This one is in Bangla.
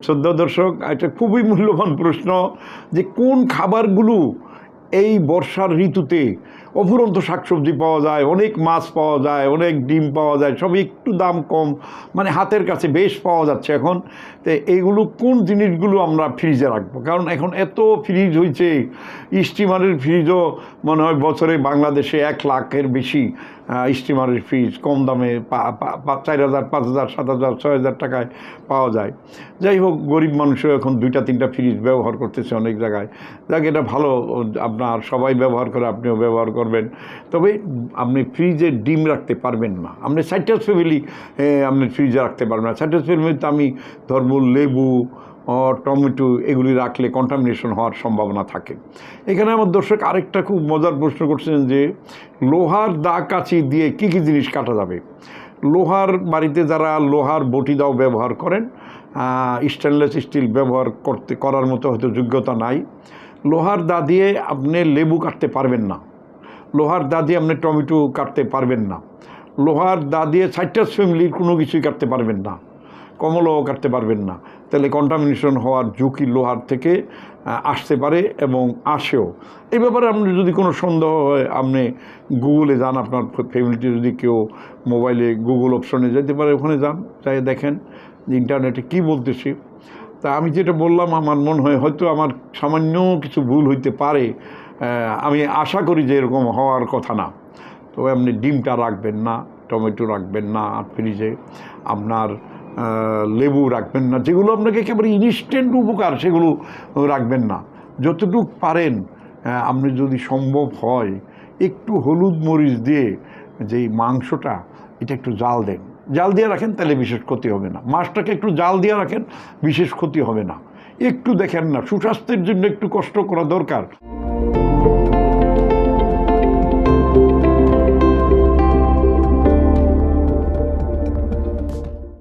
শ্রদ্ধা দর্শক, এটা খুবই মূল্যবান প্রশ্ন যে কোন খাবারগুলো এই বর্ষার ঋতুতে অফুরন্ত শাকসবজি পাওয়া যায়, অনেক মাছ পাওয়া যায়, অনেক ডিম পাওয়া যায়, সব একটু দাম কম, মানে হাতের কাছে বেশ পাওয়া যাচ্ছে এখন। তো এইগুলো কোন জিনিসগুলো আমরা ফ্রিজে রাখবো? কারণ এখন এত ফ্রিজ হয়েছে, স্টিমারের ফ্রিজও মনে হয় বছরে বাংলাদেশে 1 লাখের বেশি স্টিমারের ফ্রিজ কম দামে 4,000, 5,000, 7,000, 6,000 টাকায় পাওয়া যায়। যাই হোক, গরিব মানুষও এখন 2টা-3টা ফ্রিজ ব্যবহার করতেছে অনেক জায়গায়। যাক, এটা ভালো, আপনার সবাই ব্যবহার করে, আপনিও ব্যবহার করবেন। তবে আপনি ফ্রিজে ডিম রাখতে পারবেন না, আপনি সাইট্রাস ফ্যামিলি আপনি ফ্রিজে রাখতে পারবেন না। সাইট্রাস ফ্যামিলিতে আমি ধরবো লেবু, টমেটো এগুলি রাখলে কন্টামিনেশন হওয়ার সম্ভাবনা থাকে। এখানে আমার দর্শক আরেকটা খুব মজার প্রশ্ন করছেন যে লোহার দা কাঁচি দিয়ে কী কী জিনিস কাটা যাবে। লোহার বাড়িতে যারা লোহার বটি দাও ব্যবহার করেন, স্টেনলেস স্টিল ব্যবহার করার মতো হয়তো যোগ্যতা নাই, লোহার দা দিয়ে আপনি লেবু কাটতে পারবেন না, লোহার দা দিয়ে আপনি টমেটো কাটতে পারবেন না, লোহার দা দিয়ে সাইট্রাস ফ্যামিলির কোনো কিছুই কাটতে পারবেন না, কমলাও কাটতে পারবেন না। তাহলে কন্টামিনেশন হওয়ার ঝুঁকি লোহার থেকে আসতে পারে এবং আসেও। এই ব্যাপারে আপনার যদি কোনো সন্দেহ হয়, আপনি গুগলে যান, আপনার ফ্যামিলিতে যদি কেউ মোবাইলে গুগল অপশনে যেতে পারে, ওখানে যান, যাই দেখেন ইন্টারনেটে কী বলতেছি। তা আমি যেটা বললাম, আমার মনে হয় হয়তো আমার সামান্য কিছু ভুল হইতে পারে, আমি আশা করি যে এরকম হওয়ার কথা না। তবে আপনি ডিমটা রাখবেন না, টমেটো রাখবেন না ফ্রিজে, আপনার লেবু রাখবেন না, যেগুলো আপনাকে একেবারে ইনস্ট্যান্ট উপকার সেগুলো রাখবেন না। যতটুকু পারেন আপনি যদি সম্ভব হয় একটু হলুদ মরিচ দিয়ে যেই মাংসটা, এটা একটু জাল দেন, জাল দিয়ে রাখেন, তাহলে বিশেষ ক্ষতি হবে না। মাছটাকে একটু জাল দিয়ে রাখেন, বিশেষ ক্ষতি হবে না। একটু দেখেন না, সুস্বাস্থ্যের জন্য একটু কষ্ট করা দরকার।